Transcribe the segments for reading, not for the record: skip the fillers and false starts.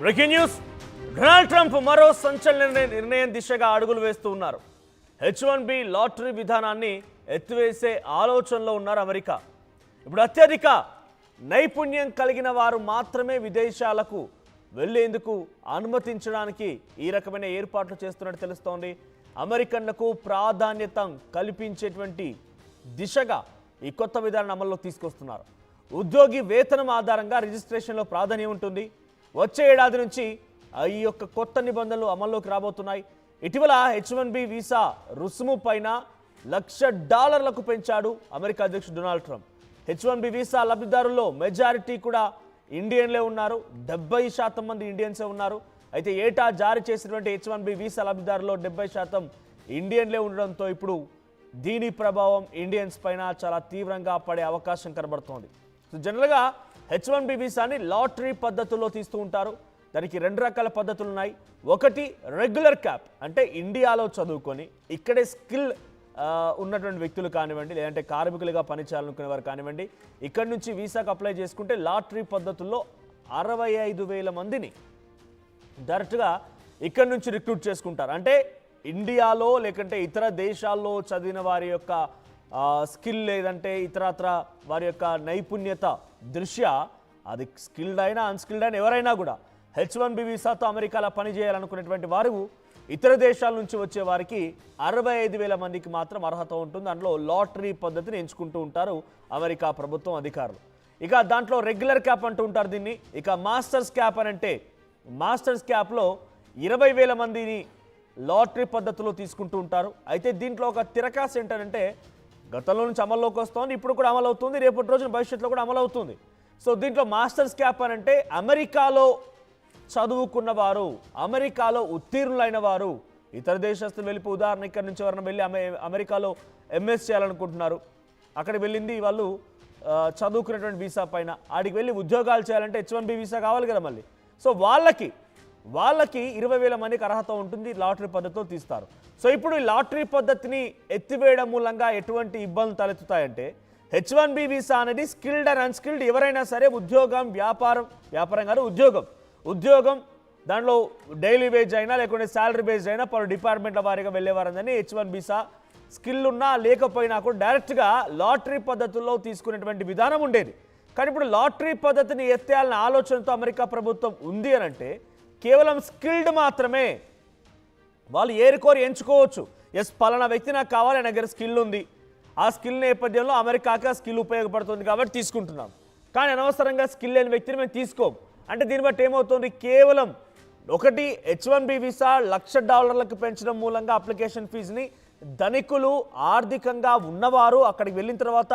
Breaking news. Donald Trump మరో సంచలన నిర్ణయం దిశగా అడుగులు వేస్తూ ఉన్నారు. H1B లాటరీ విధానాన్ని ఎత్తివేసే ఆలోచనలో ఉన్నారు అమెరికా. ఇప్పుడు అత్యధిక నైపుణ్యం కలిగిన వారు మాత్రమే విదేశాలకు వెళ్లేందుకు అనుమతించడానికి ఈ రకమైన ఏర్పాట్లు చేస్తున్నట్టు తెలుస్తోంది. అమెరికన్లకు ప్రాధాన్యత కల్పించేటువంటి దిశగా ఈ కొత్త విధానాన్ని అమల్లోకి తీసుకొస్తున్నారు. ఉద్యోగి వేతనం ఆధారంగా రిజిస్ట్రేషన్లో ప్రాధాన్యం ఉంటుంది. వచ్చే ఏడాది నుంచి ఈ యొక్క కొత్త నిబంధనలు అమల్లోకి రాబోతున్నాయి. ఇటీవల H1B వీసా రుసుము పైన $1,00,000 పెంచాడు అమెరికా అధ్యక్షుడు డొనాల్డ్ ట్రంప్. H1B వీసా లబ్ధిదారుల్లో మెజారిటీ కూడా ఇండియన్లే ఉన్నారు. 70% మంది ఇండియన్సే ఉన్నారు. అయితే ఏటా జారీ చేసినటువంటి H1B వీసా లబ్ధిదారుల్లో 70% ఇండియన్లే ఉండడంతో ఇప్పుడు దీని ప్రభావం ఇండియన్స్ పైన చాలా తీవ్రంగా పడే అవకాశం కనబడుతోంది. సో జనరల్గా H1B వీసాని లాటరీ పద్ధతుల్లో తీస్తూ ఉంటారు. దానికి 2 రకాల పద్ధతులు ఉన్నాయి. ఒకటి రెగ్యులర్ క్యాప్, అంటే ఇండియాలో చదువుకొని ఇక్కడే స్కిల్ ఉన్నటువంటి వ్యక్తులు కానివ్వండి, లేదంటే కార్మికులుగా పనిచేయాలనుకునే వారు కానివ్వండి, ఇక్కడి నుంచి వీసాకు అప్లై చేసుకుంటే లాటరీ పద్ధతుల్లో 65,000 మందిని డైరెక్ట్గా ఇక్కడి నుంచి రిక్రూట్ చేసుకుంటారు. అంటే ఇండియాలో లేకంటే ఇతర దేశాల్లో చదివిన వారి యొక్క స్కిల్ లేదంటే ఇతరత్ర వారి యొక్క నైపుణ్యత దృష్ట్యా అది స్కిల్డ్ అయినా అన్స్కిల్డ్ అయినా ఎవరైనా కూడా H1B వీసాతో అమెరికాలో పనిచేయాలనుకునేటువంటి వారు ఇతర దేశాల నుంచి వచ్చే వారికి 65,000 మందికి మాత్రం అర్హత ఉంటుంది. అందులో లాటరీ పద్ధతిని ఎంచుకుంటూ ఉంటారు అమెరికా ప్రభుత్వం అధికారులు. ఇక దాంట్లో రెగ్యులర్ క్యాప్ అంటూ ఉంటారు దీన్ని. ఇక మాస్టర్స్ క్యాప్ అని అంటే మాస్టర్స్ క్యాప్లో 20,000 మందిని లాటరీ పద్ధతిలో తీసుకుంటూ ఉంటారు. అయితే దీంట్లో ఒక తిరకాసు ఏంటంటే గతంలో నుంచి అమల్లోకి వస్తుంది, ఇప్పుడు కూడా అమలు అవుతుంది, రేపటి రోజున భవిష్యత్తులో కూడా అమలు అవుతుంది. సో దీంట్లో మాస్టర్స్ క్యాప్ అని అంటే అమెరికాలో చదువుకున్న వారు, అమెరికాలో ఉత్తీర్ణులైన వారు, ఇతర దేశస్తులు వెళ్ళిపోయి ఉదాహరణ ఇక్కడ నుంచి ఎవరైనా వెళ్ళి అమెరికాలో MS చేయాలనుకుంటున్నారు, అక్కడికి వెళ్ళింది వాళ్ళు చదువుకునేటువంటి వీసా పైన, ఆడికి వెళ్ళి ఉద్యోగాలు చేయాలంటే H1B వీసా కావాలి కదా మళ్ళీ. సో వాళ్ళకి 20,000 మందికి అర్హత ఉంటుంది, లాటరీ పద్ధతిలో తీస్తారు. సో ఇప్పుడు ఈ లాటరీ పద్ధతిని ఎత్తివేయడం మూలంగా ఎటువంటి ఇబ్బందులు తలెత్తుతాయంటే H1B వీసా అనేది స్కిల్డ్ అండ్ అన్స్కిల్డ్ ఎవరైనా సరే ఉద్యోగం, వ్యాపారం కాదు ఉద్యోగం దాంట్లో డైలీ వేజ్ అయినా లేకుంటే శాలరీ బేస్డ్ అయినా పలు డిపార్ట్మెంట్ల వారీగా వెళ్ళేవారని H1B వీసా స్కిల్ ఉన్నా లేకపోయినా కూడా డైరెక్ట్గా లాటరీ పద్ధతుల్లో తీసుకునేటువంటి విధానం ఉండేది. కానీ ఇప్పుడు లాటరీ పద్ధతిని ఎత్తేయాలనే ఆలోచనతో అమెరికా ప్రభుత్వం ఉంది అని అంటే కేవలం స్కిల్డ్ మాత్రమే వాళ్ళు ఏరుకోరి ఎంచుకోవచ్చు. ఎస్ పలానా వ్యక్తి నాకు కావాలి, నా దగ్గర స్కిల్ ఉంది, ఆ స్కిల్ నేపథ్యంలో అమెరికాకి ఆ స్కిల్ ఉపయోగపడుతుంది కాబట్టి తీసుకుంటున్నాం. కానీ అనవసరంగా స్కిల్ లేని వ్యక్తిని మేము తీసుకోం అంటే దీన్ని బట్టి ఏమవుతుంది, కేవలం ఒకటి H1B వీసా $1,00,000 పెంచడం మూలంగా అప్లికేషన్ ఫీజుని ధనికులు, ఆర్థికంగా ఉన్నవారు అక్కడికి వెళ్ళిన తర్వాత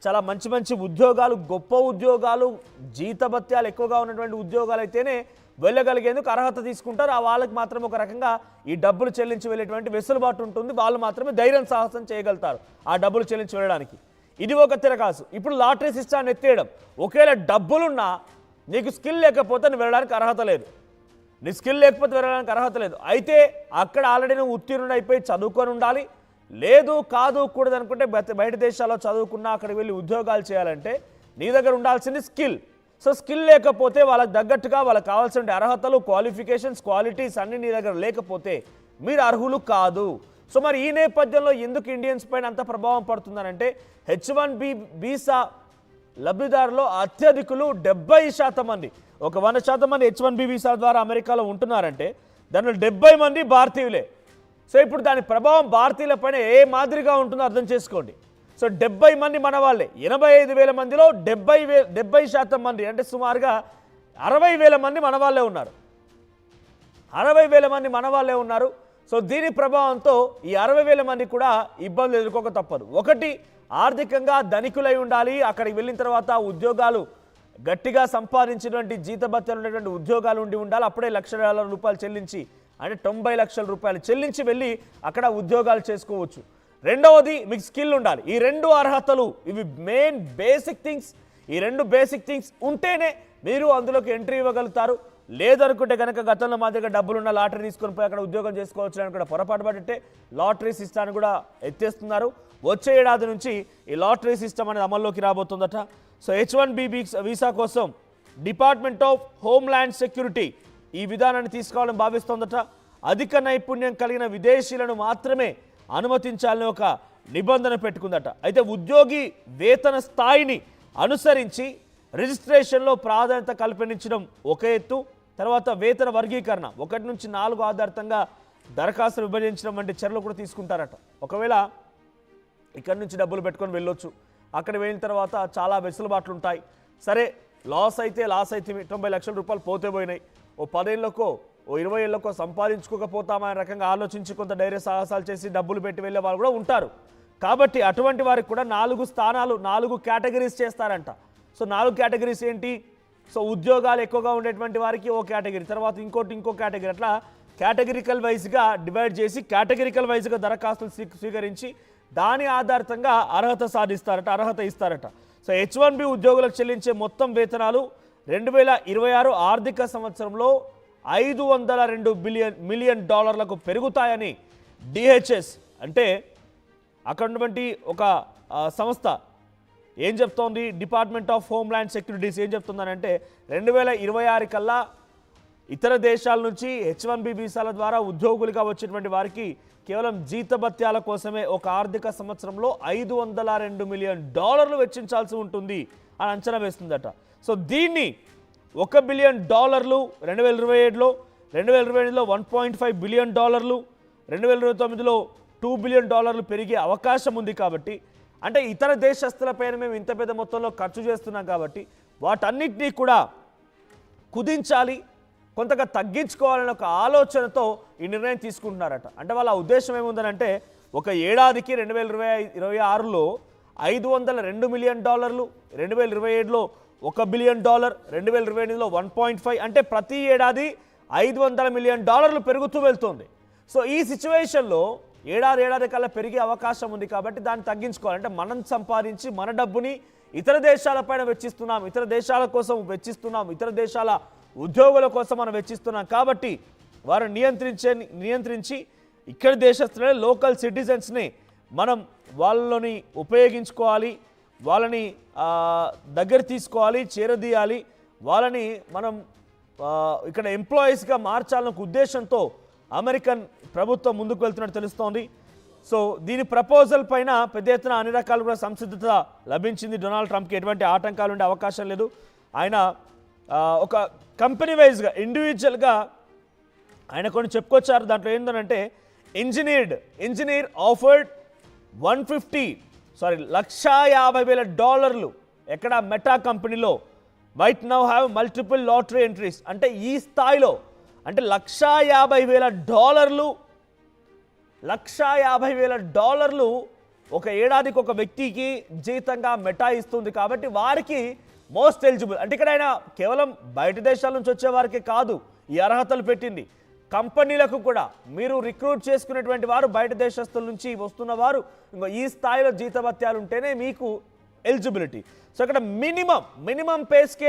చాలా మంచి ఉద్యోగాలు, గొప్ప ఉద్యోగాలు, జీతభత్యాలు ఎక్కువగా ఉన్నటువంటి ఉద్యోగాలు అయితేనే వెళ్ళగలిగేందుకు అర్హత తీసుకుంటారు. ఆ వాళ్ళకి మాత్రం ఒక రకంగా ఈ డబ్బులు చెల్లించి వెళ్ళేటువంటి వెసులుబాటు ఉంటుంది. వాళ్ళు మాత్రమే ధైర్యం సాహసం చేయగలుగుతారు ఆ డబ్బులు చెల్లించి వెళ్ళడానికి. ఇది ఒక తిరకాసు. ఇప్పుడు లాటరీ సిస్టాన్ని ఎత్తేయడం, ఒకవేళ డబ్బులున్నా నీకు స్కిల్ లేకపోతే నువ్వు వెళ్ళడానికి అర్హత లేదు, నీ స్కిల్ లేకపోతే వెళ్ళడానికి అర్హత లేదు. అయితే అక్కడ ఆల్రెడీ నువ్వు ఉత్తీర్ణుడు అయిపోయి చదువుకొని ఉండాలి, లేదు కాదు కూడదు అనుకుంటే బయట దేశాల్లో చదువుకున్నా అక్కడికి వెళ్ళి ఉద్యోగాలు చేయాలంటే నీ దగ్గర ఉండాల్సింది స్కిల్. సో స్కిల్ లేకపోతే వాళ్ళకి తగ్గట్టుగా వాళ్ళకి కావాల్సిన అర్హతలు, క్వాలిఫికేషన్స్, క్వాలిటీస్ అన్నీ నీ దగ్గర లేకపోతే మీరు అర్హులు కాదు. సో మరి ఈ నేపథ్యంలో ఎందుకు ఇండియన్స్ పైన అంత ప్రభావం పడుతుందనంటే H1B వీసా లబ్ధిదారులో అత్యధికులు 70% మంది, ఒక 100% మంది H1B వీసా ద్వారా అమెరికాలో ఉంటున్నారంటే దానిలో 70 మంది భారతీయులే. సో ఇప్పుడు దాని ప్రభావం భారతీయుల పైన ఏ మాదిరిగా ఉంటుందో అర్థం చేసుకోండి. సో 70 మంది మన వాళ్ళే, 85,000 మందిలో 70% మంది అంటే సుమారుగా 60,000 మంది మన వాళ్ళే ఉన్నారు. 60,000 మంది మన వాళ్ళే ఉన్నారు. సో దీని ప్రభావంతో ఈ 60,000 మంది కూడా ఇబ్బందులు ఎదుర్కోక తప్పదు. ఒకటి, ఆర్థికంగా ధనికులై ఉండాలి, అక్కడికి వెళ్ళిన తర్వాత ఉద్యోగాలు గట్టిగా సంపాదించినటువంటి జీతభత్యాలు ఉండేటువంటి ఉద్యోగాలు ఉండాలి. అప్పుడే $1,00,000 చెల్లించి అంటే 90 లక్షల రూపాయలు చెల్లించి వెళ్ళి అక్కడ ఉద్యోగాలు చేసుకోవచ్చు. రెండవది మీకు స్కిల్ ఉండాలి. ఈ 2 అర్హతలు ఇవి మెయిన్ బేసిక్ థింగ్స్. ఈ 2 బేసిక్ థింగ్స్ ఉంటేనే మీరు అందులోకి ఎంట్రీ ఇవ్వగలుగుతారు. లేదనుకుంటే కనుక గతంలో మా దగ్గర డబ్బులున్న లాటరీ తీసుకొని పోయి అక్కడ ఉద్యోగం చేసుకోవచ్చు అని కూడా పొరపాటు పడితే లాటరీ సిస్టాన్ని కూడా ఎత్తేస్తున్నారు. వచ్చే ఏడాది నుంచి ఈ లాటరీ సిస్టమ్ అనేది అమల్లోకి రాబోతుందట. సో H1B వీసా కోసం డిపార్ట్మెంట్ ఆఫ్ హోమ్ల్యాండ్ సెక్యూరిటీ ఈ విధానాన్ని తీసుకోవాలని భావిస్తోందట. అధిక నైపుణ్యం కలిగిన విదేశీయులను మాత్రమే అనుమతించాలని ఒక నిబంధన పెట్టుకుందట. అయితే ఉద్యోగి వేతన స్థాయిని అనుసరించి రిజిస్ట్రేషన్లో ప్రాధాన్యత కల్పించడం ఒక ఎత్తు, తర్వాత వేతన వర్గీకరణ 1 నుంచి 4 ఆధారితంగా దరఖాస్తులు విభజించడం వంటి చర్యలు కూడా తీసుకుంటారట. ఒకవేళ ఇక్కడి నుంచి డబ్బులు పెట్టుకొని వెళ్ళొచ్చు, అక్కడ వెళ్ళిన తర్వాత చాలా వెసులుబాట్లు ఉంటాయి. సరే లాస్ అయితే 90 లక్షల రూపాయలు పోతే పోయినాయి, ఓ 10 ఏళ్ళకో ఓ 20 ఏళ్ళకో సంపాదించుకోకపోతామనే రకంగా ఆలోచించి కొంత ధైర్య సాహసాలు చేసి డబ్బులు పెట్టి వెళ్ళే వాళ్ళు కూడా ఉంటారు. కాబట్టి అటువంటి వారికి కూడా 4 స్థానాలు 4 కేటగిరీస్ చేస్తారంట. సో 4 కేటగిరీస్ ఏంటి? సో ఉద్యోగాలు ఎక్కువగా ఉండేటువంటి వారికి ఓ కేటగిరీ, తర్వాత ఇంకో కేటగిరీ, అట్లా కేటగిరికల్ వైజ్గా డివైడ్ చేసి కేటగిరికల్ వైజ్గా దరఖాస్తులు స్వీకరించి దాని ఆధారితంగా అర్హత ఇస్తారట. సో H1B ఉద్యోగులకు చెల్లించే మొత్తం వేతనాలు 2026 ఆర్థిక సంవత్సరంలో $502 మిలియన్ పెరుగుతాయని DHS అంటే అక్కడ ఉన్నటువంటి ఒక సంస్థ ఏం చెప్తోంది, డిపార్ట్మెంట్ ఆఫ్ హోమ్ల్యాండ్ సెక్యూరిటీస్ ఏం చెప్తుందనంటే 2026 కల్లా ఇతర దేశాల నుంచి H1B వీసాల ద్వారా ఉద్యోగులుగా వచ్చేటువంటి వారికి కేవలం జీతభత్యాల కోసమే ఒక ఆర్థిక సంవత్సరంలో $502 మిలియన్ వెచ్చించాల్సి ఉంటుంది అని అంచనా వేస్తుందట. సో దీన్ని $1 బిలియన్ 2027లో, 2028లో $1.5 బిలియన్, 2029లో $2 బిలియన్ పెరిగే అవకాశం ఉంది. కాబట్టి అంటే ఇతర దేశస్తులపైన మేము ఇంత పెద్ద మొత్తంలో ఖర్చు చేస్తున్నాం కాబట్టి వాటన్నిటినీ కూడా కుదించాలి, కొంతగా తగ్గించుకోవాలనే ఒక ఆలోచనతో ఈ నిర్ణయం తీసుకుంటున్నారట. అంటే వాళ్ళ ఉద్దేశం ఏముందనంటే ఒక ఏడాదికి 2026లో $502 మిలియన్, 2027లో $1 బిలియన్, 2028లో 1.5, అంటే ప్రతి ఏడాది $500 మిలియన్ పెరుగుతూ వెళ్తుంది. సో ఈ సిచ్యువేషన్లో ఏడాది కల్లా పెరిగే అవకాశం ఉంది. కాబట్టి దాన్ని తగ్గించుకోవాలంటే మనం సంపాదించి మన డబ్బుని ఇతర దేశాలపైన వెచ్చిస్తున్నాం, ఇతర దేశాల కోసం వెచ్చిస్తున్నాం, ఇతర దేశాల ఉద్యోగుల కోసం మనం వెచ్చిస్తున్నాం. కాబట్టి వారు నియంత్రించి ఇక్కడ దేశస్తులే లోకల్ సిటిజన్స్ని మనం వాళ్ళని ఉపయోగించుకోవాలి, వాళ్ళని దగ్గర తీసుకోవాలి, చేరదీయాలి, వాళ్ళని మనం ఇక్కడ ఎంప్లాయీస్గా మార్చాలన్న ఉద్దేశంతో అమెరికన్ ప్రభుత్వం ముందుకు వెళ్తున్నట్టు తెలుస్తోంది. సో దీని ప్రపోజల్ పైన పెద్ద ఎత్తున అన్ని రకాలు కూడా సంసిద్ధత లభించింది. డొనాల్డ్ ట్రంప్కి ఎటువంటి ఆటంకాలు ఉండే అవకాశం లేదు. ఆయన ఒక కంపెనీ వైజ్గా ఇండివిజువల్గా ఆయన కొన్ని చెప్పుకొచ్చారు. దాంట్లో ఏంటంటే ఇంజనీర్ ఆఫర్డ్ $150,000 ఎక్కడ మెటా కంపెనీలో might now have multiple lottery entries, అంటే ఈ స్థాయిలో అంటే $150,000 ఒక ఏడాదికి ఒక వ్యక్తికి జీతంగా మెటా ఇస్తుంది. కాబట్టి వారికి మోస్ట్ ఎలిజిబుల్, అంటే ఇక్కడ ఆయన కేవలం బయట దేశాల నుంచి వచ్చే వారికి కాదు ఈ అర్హతలు పెట్టింది, కంపెనీలకు కూడా. మీరు రిక్రూట్ చేసుకునేటువంటి వారు బయట దేశస్తుల నుంచి వస్తున్న వారు ఈ స్థాయిలో జీతభత్యాలు ఉంటేనే మీకు ఎలిజిబిలిటీ. సో ఇక్కడ మినిమం పే స్కేల్